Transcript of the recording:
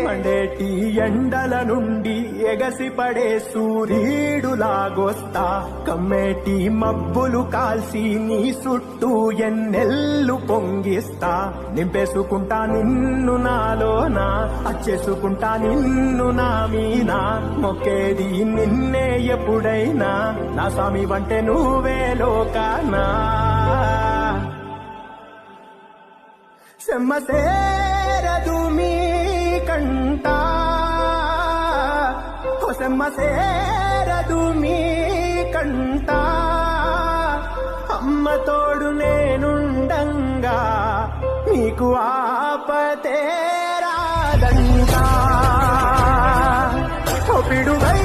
మండేటి ఎండల నుండి ఎగసిపడే సూర్యుడులాగొస్తా కమ్మేటి మబ్బులు కాల్సి నీ చుట్టూ ఎన్నెల్లు పొంగిస్తా నింపేసుకుంటా నిన్ను నాలోనా అచ్చేసుకుంటా నిన్ను నా మీన మొక్కేది నిన్నే ఎప్పుడైనా నా స్వామి వంటే నువ్వే లోకానా సెమ్మసేరదు మీ కంట సెమ్మసేరదు మీ కంట అమ్మ తోడు నేనుండంగా నీకు ఆపతే రాదంట పిడుగై